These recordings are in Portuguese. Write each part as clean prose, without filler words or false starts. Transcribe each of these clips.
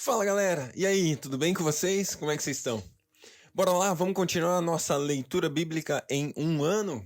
Fala galera, e aí, tudo bem com vocês? Como é que vocês estão? Bora lá, vamos continuar a nossa leitura bíblica em um ano?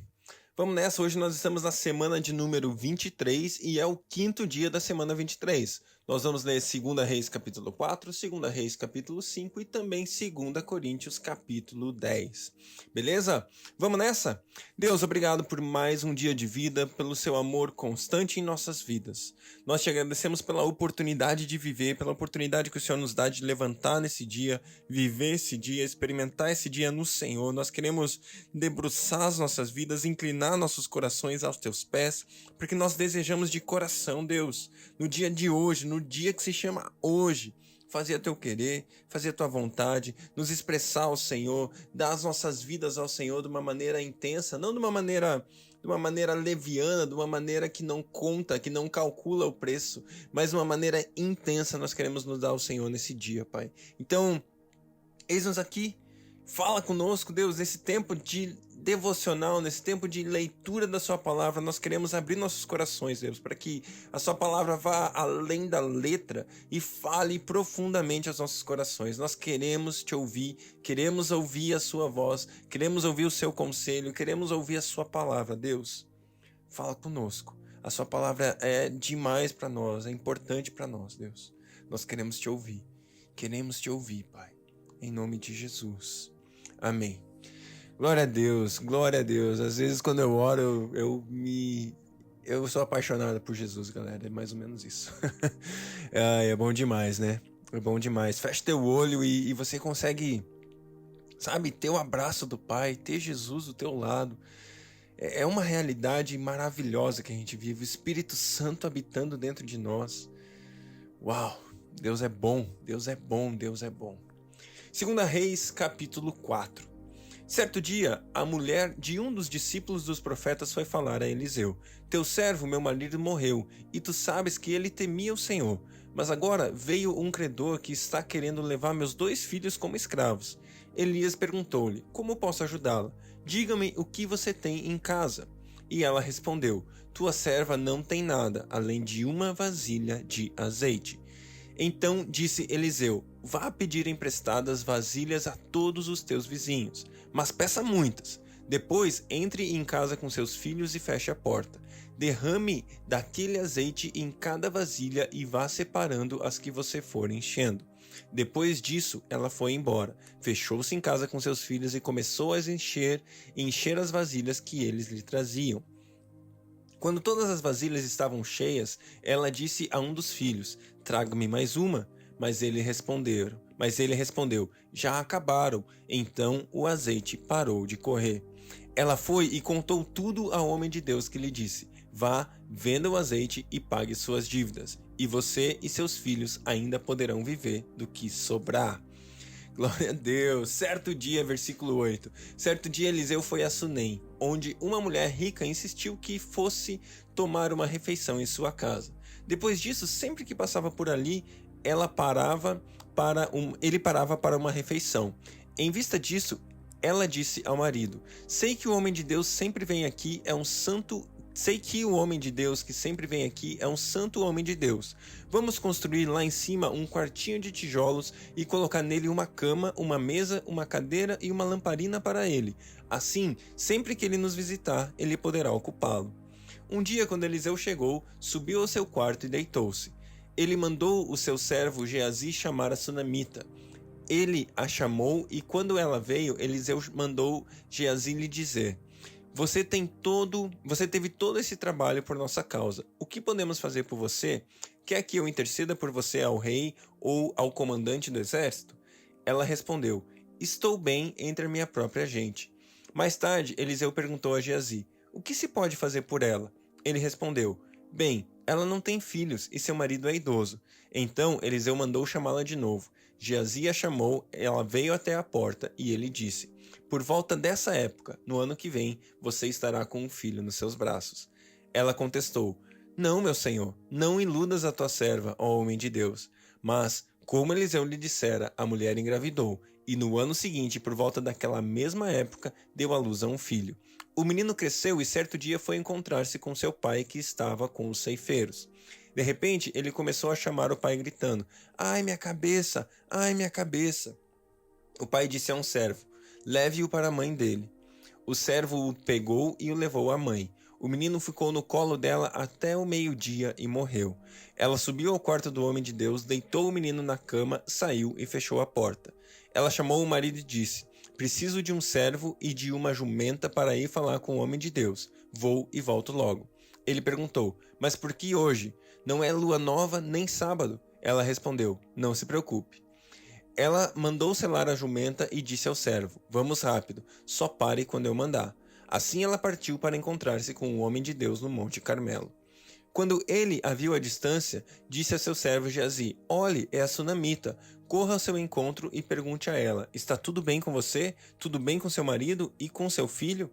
Vamos nessa, hoje nós estamos na semana de número 23 e é o quinto dia da semana 23. Nós vamos ler 2 Reis capítulo 4, 2 Reis capítulo 5 e também 2 Coríntios capítulo 10. Beleza? Vamos nessa? Deus, obrigado por mais um dia de vida, pelo seu amor constante em nossas vidas. Nós te agradecemos pela oportunidade de viver, pela oportunidade que o Senhor nos dá de levantar nesse dia, viver esse dia, experimentar esse dia no Senhor. Nós queremos debruçar as nossas vidas, inclinar nossos corações aos teus pés, porque nós desejamos de coração, Deus, no dia de hoje, no dia que se chama hoje, fazer teu querer, fazer a tua vontade, nos expressar ao Senhor, dar as nossas vidas ao Senhor de uma maneira intensa, não de uma maneira leviana, de uma maneira que não conta, que não calcula o preço, mas de uma maneira intensa nós queremos nos dar ao Senhor nesse dia, Pai. Então, eis-nos aqui, fala conosco, Deus, nesse tempo de devocional, nesse tempo de leitura da sua palavra, nós queremos abrir nossos corações, Deus, para que a sua palavra vá além da letra e fale profundamente aos nossos corações. Nós queremos te ouvir, queremos ouvir a sua voz, queremos ouvir o seu conselho, queremos ouvir a sua palavra, Deus. Fala conosco. A sua palavra é demais para nós, é importante para nós, Deus. Nós queremos te ouvir, Pai, em nome de Jesus. Amém. Glória a Deus, glória a Deus. Às vezes quando eu oro, eu sou apaixonado por Jesus, galera. É mais ou menos isso. É bom demais, né? É bom demais. Fecha teu olho e você consegue, sabe, ter o abraço do Pai, ter Jesus do teu lado. É uma realidade maravilhosa que a gente vive. O Espírito Santo habitando dentro de nós. Uau! Deus é bom, Deus é bom, Deus é bom. 2 Reis, capítulo 4. Certo dia, a mulher de um dos discípulos dos profetas foi falar a Eliseu: Teu servo, meu marido, morreu, e tu sabes que ele temia o Senhor. Mas agora veio um credor que está querendo levar meus 2 filhos como escravos. Elias perguntou-lhe: Como posso ajudá-la? Diga-me o que você tem em casa. E ela respondeu: Tua serva não tem nada, além de uma vasilha de azeite. Então disse Eliseu: Vá pedir emprestadas vasilhas a todos os teus vizinhos, mas peça muitas. Depois entre em casa com seus filhos e feche a porta. Derrame daquele azeite em cada vasilha e vá separando as que você for enchendo. Depois disso, ela foi embora, fechou-se em casa com seus filhos e começou a encher as vasilhas que eles lhe traziam. Quando todas as vasilhas estavam cheias, ela disse a um dos filhos: Traga-me mais uma. Mas ele respondeu: Já acabaram. Então o azeite parou de correr. Ela foi e contou tudo ao homem de Deus, que lhe disse: Vá, venda o azeite e pague suas dívidas, e você e seus filhos ainda poderão viver do que sobrar. Glória a Deus. Certo dia, versículo 8. Certo dia Eliseu foi a Sunem, onde uma mulher rica insistiu que fosse tomar uma refeição em sua casa. Depois disso, sempre que passava por ali, ele parava para uma refeição. Em vista disso, ela disse ao marido: Sei que o homem de Deus sempre vem aqui é um santo. Sei que o homem de Deus que sempre vem aqui é um santo homem de Deus. Vamos construir lá em cima um quartinho de tijolos e colocar nele uma cama, uma mesa, uma cadeira e uma lamparina para ele. Assim, sempre que ele nos visitar, ele poderá ocupá-lo. Um dia, quando Eliseu chegou, subiu ao seu quarto e deitou-se. Ele mandou o seu servo Geazi chamar a sunamita. Ele a chamou e, quando ela veio, Eliseu mandou Geazi lhe dizer: Você teve todo esse trabalho por nossa causa. O que podemos fazer por você? Quer que eu interceda por você ao rei ou ao comandante do exército? Ela respondeu: Estou bem entre a minha própria gente. Mais tarde, Eliseu perguntou a Geazi: O que se pode fazer por ela? Ele respondeu: Bem, ela não tem filhos e seu marido é idoso. Então Eliseu mandou chamá-la de novo. Geazi a chamou, ela veio até a porta e ele disse: Por volta dessa época, no ano que vem, você estará com um filho nos seus braços. Ela contestou: Não, meu senhor, não iludas a tua serva, ó homem de Deus. Mas, como Eliseu lhe dissera, a mulher engravidou, e no ano seguinte, por volta daquela mesma época, deu à luz a um filho. O menino cresceu e certo dia foi encontrar-se com seu pai, que estava com os ceifeiros. De repente, ele começou a chamar o pai gritando: "Ai, minha cabeça! Ai, minha cabeça!" O pai disse a um servo: "Leve-o para a mãe dele." O servo o pegou e o levou à mãe. O menino ficou no colo dela até o meio-dia e morreu. Ela subiu ao quarto do homem de Deus, deitou o menino na cama, saiu e fechou a porta. Ela chamou o marido e disse: "Preciso de um servo e de uma jumenta para ir falar com o homem de Deus. Vou e volto logo." Ele perguntou: "Mas por que hoje? Não é lua nova nem sábado." Ela respondeu: "Não se preocupe." Ela mandou selar a jumenta e disse ao servo: "Vamos rápido, só pare quando eu mandar." Assim ela partiu para encontrar-se com o homem de Deus no Monte Carmelo. Quando ele a viu à distância, disse a seu servo Geazi: "Olhe, é a sunamita. Corra ao seu encontro e pergunte a ela: Está tudo bem com você? Tudo bem com seu marido e com seu filho?"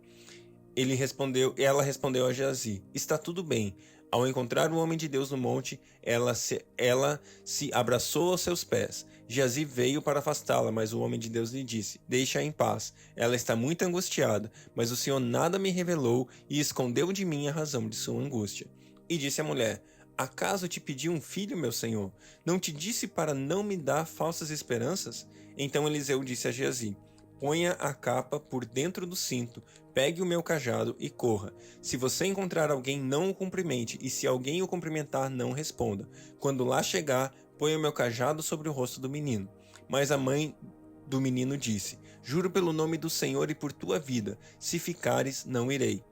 Ela respondeu a Geazi: "Está tudo bem." Ao encontrar o homem de Deus no monte, ela se abraçou aos seus pés. Geazi veio para afastá-la, mas o homem de Deus lhe disse: "Deixa-a em paz. Ela está muito angustiada, mas o Senhor nada me revelou e escondeu de mim a razão de sua angústia." E disse a mulher: "Acaso te pedi um filho, meu senhor? Não te disse para não me dar falsas esperanças?" Então Eliseu disse a Geazi: "Ponha a capa por dentro do cinto, pegue o meu cajado e corra. Se você encontrar alguém, não o cumprimente, e se alguém o cumprimentar, não responda. Quando lá chegar, ponha o meu cajado sobre o rosto do menino." Mas a mãe do menino disse: "Juro pelo nome do Senhor e por tua vida, se ficares, não irei."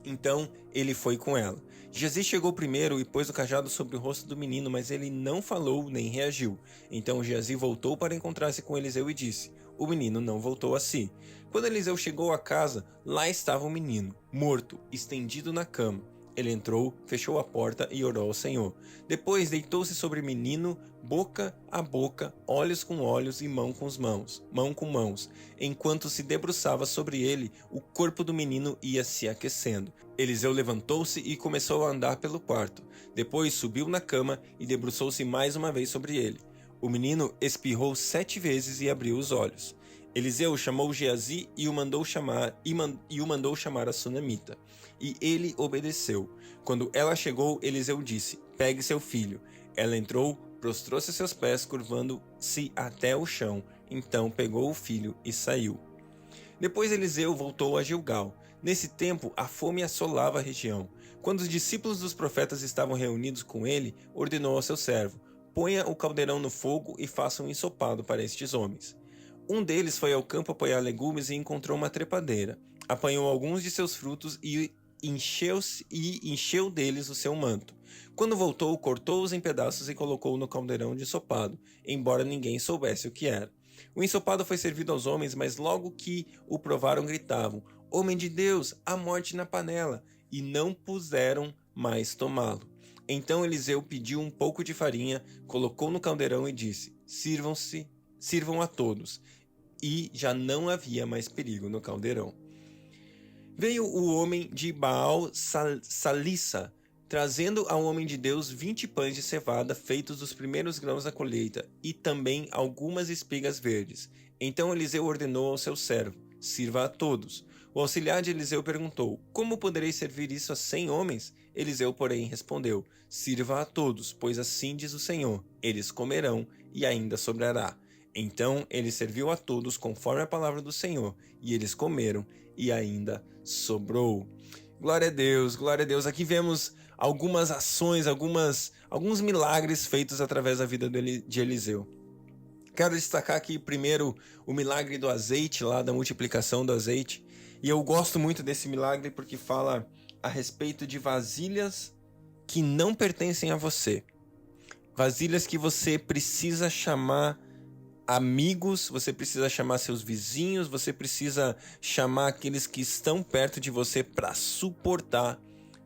Então ele foi com ela. Geazi chegou primeiro e pôs o cajado sobre o rosto do menino, mas ele não falou nem reagiu. Então Geazi voltou para encontrar-se com Eliseu e disse: "O menino não voltou a si." Quando Eliseu chegou à casa, lá estava o menino, morto, estendido na cama. Ele entrou, fechou a porta e orou ao Senhor. Depois deitou-se sobre o menino, boca a boca, olhos com olhos e mão com mãos. Enquanto se debruçava sobre ele, o corpo do menino ia se aquecendo. Eliseu levantou-se e começou a andar pelo quarto. Depois subiu na cama e debruçou-se mais uma vez sobre ele. O menino espirrou 7 vezes e abriu os olhos. Eliseu chamou Geazi e o mandou chamar a sunamita. E ele obedeceu. Quando ela chegou, Eliseu disse: "Pegue seu filho." Ela entrou, prostrou-se a seus pés, curvando-se até o chão. Então pegou o filho e saiu. Depois Eliseu voltou a Gilgal. Nesse tempo, a fome assolava a região. Quando os discípulos dos profetas estavam reunidos com ele, ordenou ao seu servo: "Ponha o caldeirão no fogo e faça um ensopado para estes homens." Um deles foi ao campo apanhar legumes e encontrou uma trepadeira. Apanhou alguns de seus frutos e encheu deles o seu manto. Quando voltou, cortou-os em pedaços e colocou no caldeirão de ensopado, embora ninguém soubesse o que era. O ensopado foi servido aos homens, mas logo que o provaram gritavam: "Homem de Deus, há morte na panela!" E não puderam mais tomá-lo. Então Eliseu pediu um pouco de farinha, colocou no caldeirão e disse: Sirvam a todos." E já não havia mais perigo no caldeirão. Veio o homem de Baal Salissa, trazendo ao homem de Deus 20 pães de cevada feitos dos primeiros grãos da colheita, e também algumas espigas verdes. Então Eliseu ordenou ao seu servo: "Sirva a todos." O auxiliar de Eliseu perguntou: "Como poderei servir isso a 100 homens?" Eliseu, porém, respondeu: "Sirva a todos, pois assim diz o Senhor: eles comerão e ainda sobrará." Então ele serviu a todos conforme a palavra do Senhor, e eles comeram, e ainda sobrou. Glória a Deus, glória a Deus. Aqui vemos algumas ações, alguns milagres feitos através da vida de Eliseu. Quero destacar aqui primeiro o milagre do azeite, lá da multiplicação do azeite. E eu gosto muito desse milagre porque fala a respeito de vasilhas que não pertencem a você. Vasilhas que você precisa chamar amigos, você precisa chamar seus vizinhos, você precisa chamar aqueles que estão perto de você para suportar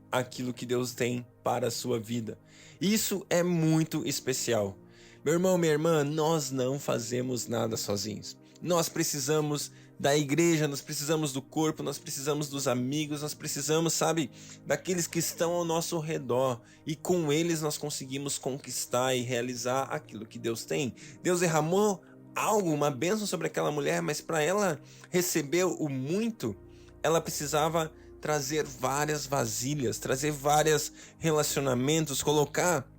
aquilo que Deus tem para a sua vida. Isso é muito especial. Meu irmão, minha irmã, nós não fazemos nada sozinhos. Nós precisamos da igreja, nós precisamos do corpo, nós precisamos dos amigos, nós precisamos, sabe, daqueles que estão ao nosso redor, e com eles nós conseguimos conquistar e realizar aquilo que Deus tem. Deus derramou uma bênção sobre aquela mulher, mas para ela receber o muito, ela precisava trazer várias vasilhas, trazer vários relacionamentos, colocar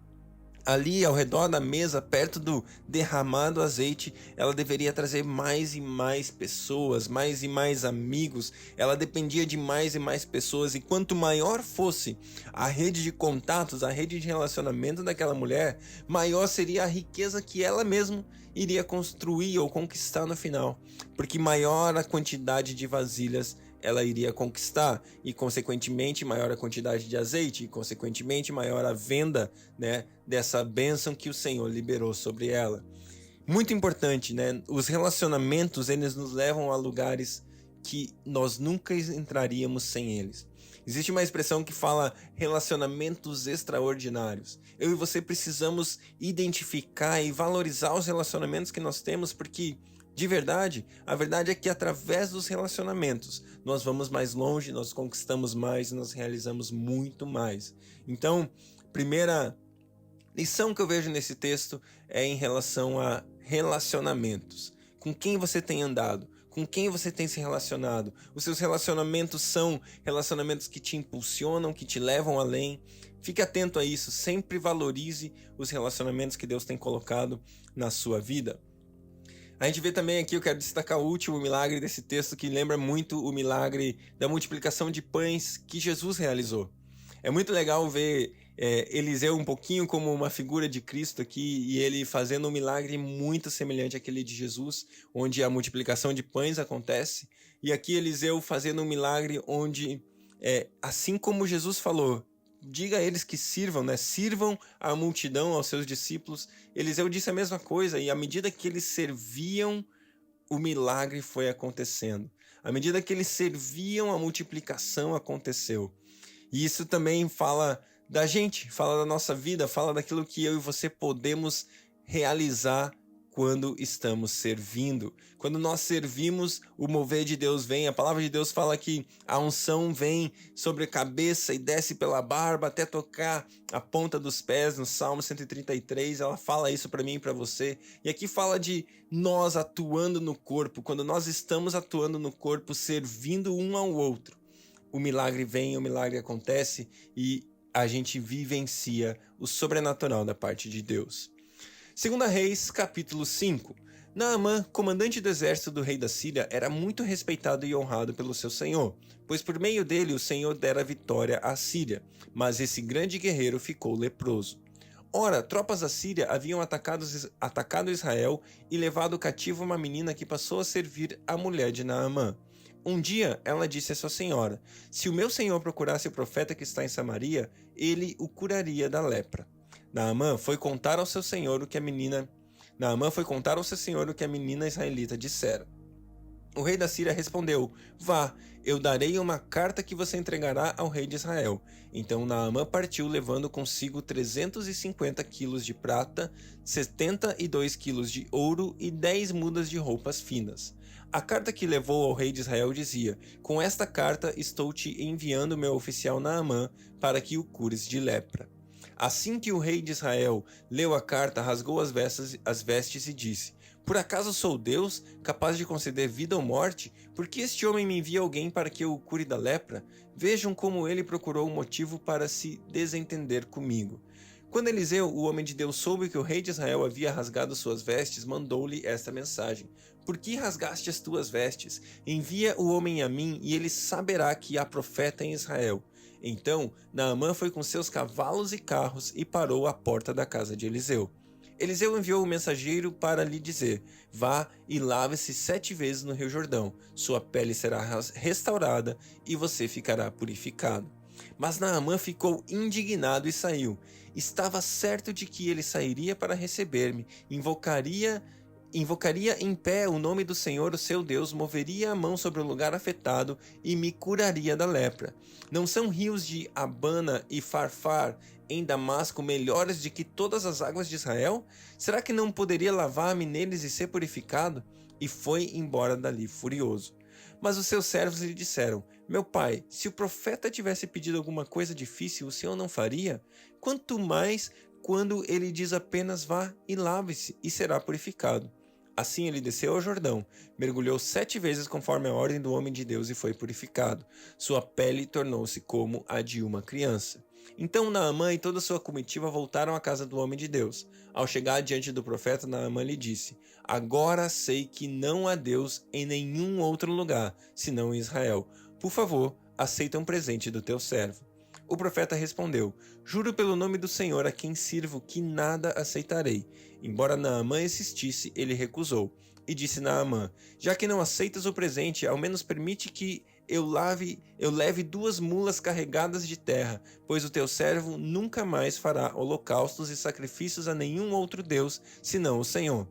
ali ao redor da mesa, perto do derramado azeite. Ela deveria trazer mais e mais pessoas, mais e mais amigos. Ela dependia de mais e mais pessoas, e quanto maior fosse a rede de contatos, a rede de relacionamento daquela mulher, maior seria a riqueza que ela mesma iria construir ou conquistar no final, porque maior a quantidade de vasilhas ela iria conquistar, e consequentemente maior a quantidade de azeite, e consequentemente maior a venda, né, dessa bênção que o Senhor liberou sobre ela. Muito importante, né? Os relacionamentos, eles nos levam a lugares que nós nunca entraríamos sem eles. Existe uma expressão que fala relacionamentos extraordinários. Eu e você precisamos identificar e valorizar os relacionamentos que nós temos, porque de verdade, a verdade é que através dos relacionamentos nós vamos mais longe, nós conquistamos mais, nós realizamos muito mais. Então, primeira lição que eu vejo nesse texto é em relação a relacionamentos. Com quem você tem andado? Com quem você tem se relacionado? Os seus relacionamentos são relacionamentos que te impulsionam, que te levam além? Fique atento a isso, sempre valorize os relacionamentos que Deus tem colocado na sua vida. A gente vê também aqui, eu quero destacar o último milagre desse texto, que lembra muito o milagre da multiplicação de pães que Jesus realizou. É muito legal ver Eliseu um pouquinho como uma figura de Cristo aqui, e ele fazendo um milagre muito semelhante àquele de Jesus, onde a multiplicação de pães acontece, e aqui Eliseu fazendo um milagre onde, assim como Jesus falou, diga a eles que sirvam, né? Sirvam a multidão, aos seus discípulos. Eliseu disse a mesma coisa, e à medida que eles serviam, o milagre foi acontecendo. À medida que eles serviam, a multiplicação aconteceu. E isso também fala da gente, fala da nossa vida, fala daquilo que eu e você podemos realizar quando estamos servindo. Quando nós servimos, o mover de Deus vem. A palavra de Deus fala que a unção vem sobre a cabeça e desce pela barba até tocar a ponta dos pés. No Salmo 133, ela fala isso para mim e para você. E aqui fala de nós atuando no corpo. Quando nós estamos atuando no corpo, servindo um ao outro, o milagre vem, o milagre acontece, e a gente vivencia o sobrenatural da parte de Deus. 2 Reis, capítulo 5. Naamã, comandante do exército do rei da Síria, era muito respeitado e honrado pelo seu senhor, pois por meio dele o Senhor dera vitória à Síria, mas esse grande guerreiro ficou leproso. Ora, tropas da Síria haviam atacado Israel e levado cativo uma menina que passou a servir a mulher de Naamã. Um dia ela disse à sua senhora: se o meu senhor procurasse o profeta que está em Samaria, ele o curaria da lepra. Naamã foi contar ao seu senhor o que a menina israelita dissera. O rei da Síria respondeu: vá, eu darei uma carta que você entregará ao rei de Israel. Então Naamã partiu, levando consigo 350 quilos de prata, 72 quilos de ouro e 10 mudas de roupas finas. A carta que levou ao rei de Israel dizia: com esta carta estou te enviando meu oficial Naamã para que o cures de lepra. Assim que o rei de Israel leu a carta, rasgou as vestes e disse: por acaso sou Deus, capaz de conceder vida ou morte? Por que este homem me envia alguém para que eu o cure da lepra? Vejam como ele procurou um motivo para se desentender comigo. Quando Eliseu, o homem de Deus, soube que o rei de Israel havia rasgado suas vestes, mandou-lhe esta mensagem: por que rasgaste as tuas vestes? Envia o homem a mim, e ele saberá que há profeta em Israel. Então Naamã foi com seus cavalos e carros e parou à porta da casa de Eliseu. Eliseu enviou o mensageiro para lhe dizer: vá e lave-se 7 vezes no rio Jordão, sua pele será restaurada e você ficará purificado. Mas Naamã ficou indignado e saiu. Estava certo de que ele sairia para receber-me, invocaria em pé o nome do Senhor, o seu Deus, moveria a mão sobre o lugar afetado e me curaria da lepra. Não são rios de Abana e Farfar em Damasco melhores do que todas as águas de Israel? Será que não poderia lavar-me neles e ser purificado? E foi embora dali furioso. Mas os seus servos lhe disseram: meu pai, se o profeta tivesse pedido alguma coisa difícil, o senhor não faria? Quanto mais quando ele diz apenas: vá e lave-se e será purificado. Assim ele desceu ao Jordão, mergulhou 7 vezes conforme a ordem do homem de Deus e foi purificado. Sua pele tornou-se como a de uma criança. Então Naamã e toda sua comitiva voltaram à casa do homem de Deus. Ao chegar diante do profeta, Naamã lhe disse: Agora sei que não há Deus em nenhum outro lugar, senão em Israel. Por favor, aceita um presente do teu servo. O profeta respondeu: Juro pelo nome do Senhor a quem sirvo que nada aceitarei. Embora Naamã insistisse, ele recusou. E disse Naamã: Já que não aceitas o presente, ao menos permite que eu leve 2 mulas carregadas de terra, pois o teu servo nunca mais fará holocaustos e sacrifícios a nenhum outro Deus, senão o Senhor.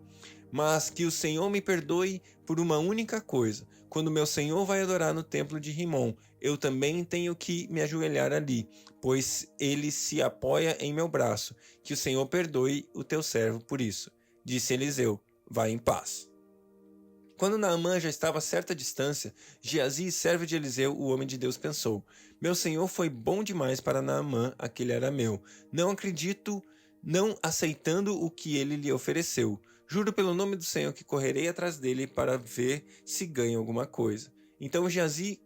Mas que o Senhor me perdoe por uma única coisa. Quando meu Senhor vai adorar no templo de Rimom, eu também tenho que me ajoelhar ali, pois ele se apoia em meu braço. Que o Senhor perdoe o teu servo por isso. Disse Eliseu: Vai em paz. Quando Naamã já estava a certa distância, Geazi, servo de Eliseu, o homem de Deus, pensou: Meu senhor foi bom demais para Naamã, aquele arameu. Não acredito, não aceitando o que ele lhe ofereceu. Juro pelo nome do Senhor que correrei atrás dele para ver se ganha alguma coisa. Então Geazi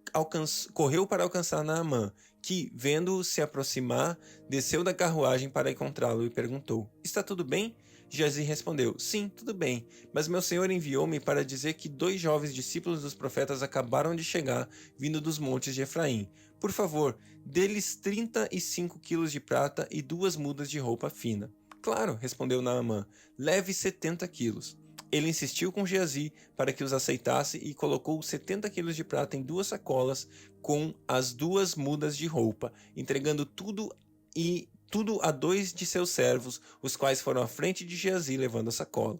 correu para alcançar Naamã, que, vendo-o se aproximar, desceu da carruagem para encontrá-lo e perguntou: Está tudo bem? Geazi respondeu: Sim, tudo bem, mas meu senhor enviou-me para dizer que 2 jovens discípulos dos profetas acabaram de chegar, vindo dos montes de Efraim. Por favor, dê-lhes 35 quilos de prata e 2 mudas de roupa fina. Claro, respondeu Naamã, leve 70 quilos. Ele insistiu com Geazi para que os aceitasse e colocou 70 quilos de prata em 2 sacolas com as 2 mudas de roupa, entregando tudo a 2 de seus servos, os quais foram à frente de Geazi levando a sacola.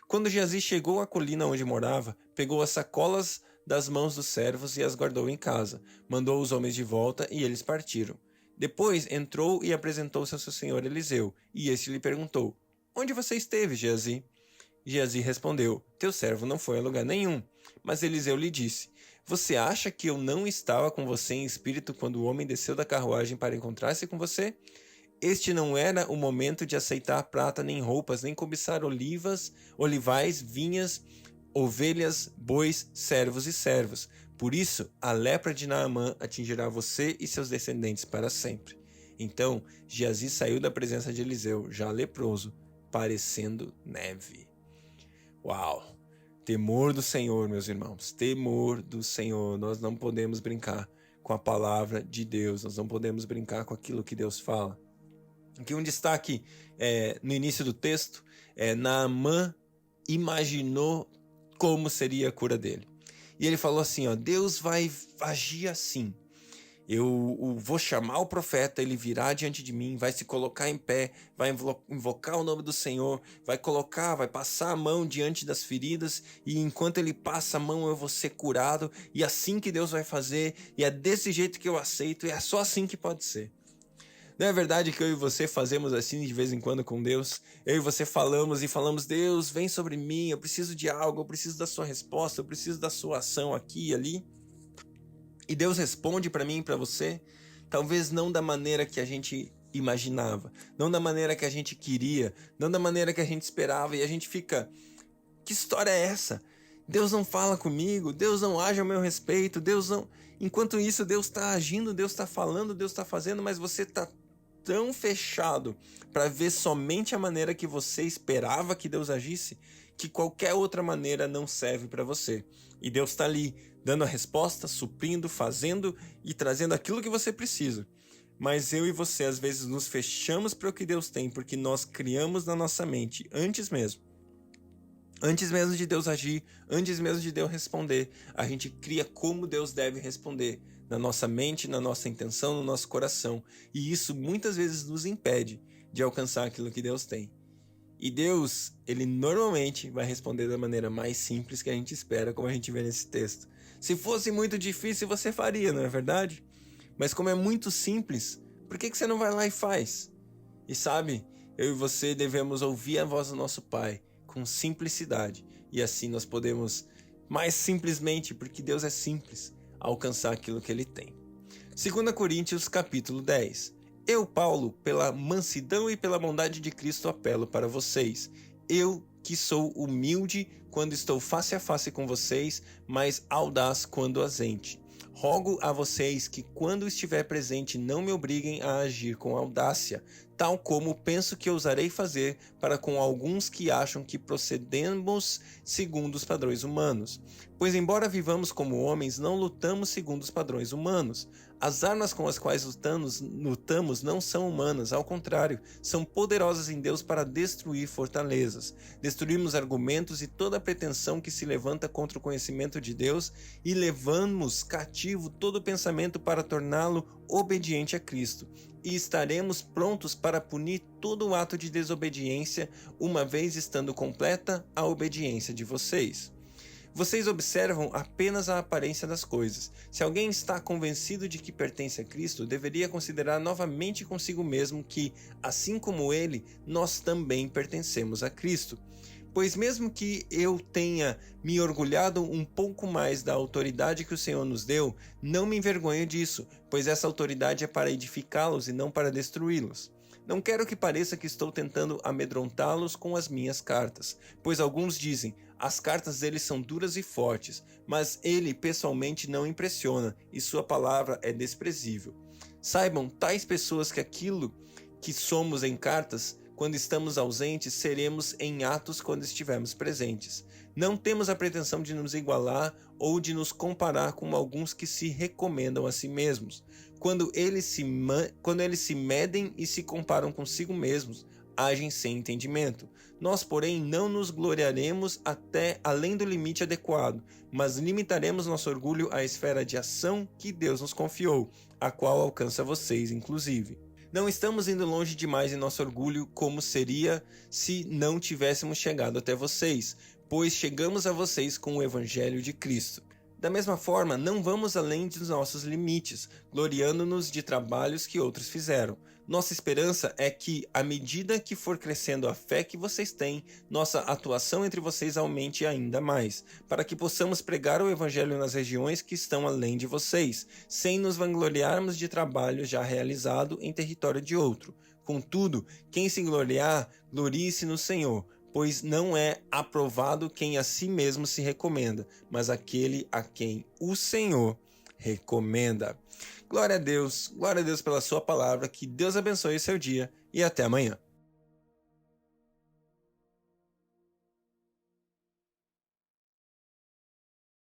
Quando Geazi chegou à colina onde morava, pegou as sacolas das mãos dos servos e as guardou em casa. Mandou os homens de volta e eles partiram. Depois entrou e apresentou-se ao seu senhor Eliseu, e este lhe perguntou: Onde você esteve, Geazi? Geazi respondeu: Teu servo não foi a lugar nenhum. Mas Eliseu lhe disse: Você acha que eu não estava com você em espírito quando o homem desceu da carruagem para encontrar-se com você? Este não era o momento de aceitar prata nem roupas, nem cobiçar olivais, vinhas, ovelhas, bois, servos e servas. Por isso, a lepra de Naamã atingirá você e seus descendentes para sempre. Então, Geazi saiu da presença de Eliseu, já leproso, parecendo neve. Uau! Temor do Senhor, meus irmãos, temor do Senhor. Nós não podemos brincar com a palavra de Deus, nós não podemos brincar com aquilo que Deus fala. Aqui um destaque no início do texto, Naamã imaginou como seria a cura dele. E ele falou assim, Deus vai agir assim. Eu vou chamar o profeta, ele virá diante de mim, vai se colocar em pé, vai invocar o nome do Senhor, vai passar a mão diante das feridas, e enquanto ele passa a mão eu vou ser curado, e assim que Deus vai fazer, e é desse jeito que eu aceito, e é só assim que pode ser. Não é verdade que eu e você fazemos assim de vez em quando com Deus? Eu e você falamos, Deus, vem sobre mim, eu preciso de algo, eu preciso da sua resposta, eu preciso da sua ação aqui e ali. E Deus responde para mim e para você, talvez não da maneira que a gente imaginava, não da maneira que a gente queria, não da maneira que a gente esperava, e a gente fica, que história é essa? Deus não fala comigo, Deus não age ao meu respeito, Deus não... Enquanto isso, Deus está agindo, Deus está falando, Deus está fazendo, mas você está tão fechado para ver somente a maneira que você esperava que Deus agisse, que qualquer outra maneira não serve para você. E Deus está ali, dando a resposta, suprindo, fazendo e trazendo aquilo que você precisa. Mas eu e você, às vezes, nos fechamos para o que Deus tem, porque nós criamos na nossa mente, antes mesmo de Deus agir, antes mesmo de Deus responder, a gente cria como Deus deve responder, na nossa mente, na nossa intenção, no nosso coração. E isso muitas vezes nos impede de alcançar aquilo que Deus tem. E Deus, ele normalmente vai responder da maneira mais simples que a gente espera, como a gente vê nesse texto. Se fosse muito difícil, você faria, não é verdade? Mas como é muito simples, por que você não vai lá e faz? E sabe, eu e você devemos ouvir a voz do nosso Pai com simplicidade. E assim nós podemos, mais simplesmente, porque Deus é simples, alcançar aquilo que Ele tem. 2 Coríntios capítulo 10. Eu, Paulo, pela mansidão e pela bondade de Cristo apelo para vocês. Eu que sou humilde quando estou face a face com vocês, mas audaz quando ausente. Rogo a vocês que, quando estiver presente, não me obriguem a agir com audácia, tal como penso que ousarei fazer para com alguns que acham que procedemos segundo os padrões humanos. Pois, embora vivamos como homens, não lutamos segundo os padrões humanos. As armas com as quais lutamos não são humanas, ao contrário, são poderosas em Deus para destruir fortalezas. Destruímos argumentos e toda pretensão que se levanta contra o conhecimento de Deus e levamos cativo todo pensamento para torná-lo obediente a Cristo. E estaremos prontos para punir todo ato de desobediência, uma vez estando completa a obediência de vocês. Vocês observam apenas a aparência das coisas. Se alguém está convencido de que pertence a Cristo, deveria considerar novamente consigo mesmo que, assim como ele, nós também pertencemos a Cristo. Pois mesmo que eu tenha me orgulhado um pouco mais da autoridade que o Senhor nos deu, não me envergonho disso, pois essa autoridade é para edificá-los e não para destruí-los. Não quero que pareça que estou tentando amedrontá-los com as minhas cartas, pois alguns dizem, as cartas dele são duras e fortes, mas ele pessoalmente não impressiona e sua palavra é desprezível. Saibam, tais pessoas, que aquilo que somos em cartas, quando estamos ausentes, seremos em atos quando estivermos presentes. Não temos a pretensão de nos igualar ou de nos comparar com alguns que se recomendam a si mesmos. Quando eles se medem e se comparam consigo mesmos, agem sem entendimento. Nós, porém, não nos gloriaremos até além do limite adequado, mas limitaremos nosso orgulho à esfera de ação que Deus nos confiou, a qual alcança vocês, inclusive. Não estamos indo longe demais em nosso orgulho, como seria se não tivéssemos chegado até vocês, pois chegamos a vocês com o Evangelho de Cristo. Da mesma forma, não vamos além dos nossos limites, gloriando-nos de trabalhos que outros fizeram. Nossa esperança é que, à medida que for crescendo a fé que vocês têm, nossa atuação entre vocês aumente ainda mais, para que possamos pregar o Evangelho nas regiões que estão além de vocês, sem nos vangloriarmos de trabalho já realizado em território de outro. Contudo, quem se gloriar, glorie-se no Senhor, pois não é aprovado quem a si mesmo se recomenda, mas aquele a quem o Senhor recomenda. Glória a Deus pela sua palavra, que Deus abençoe o seu dia e até amanhã.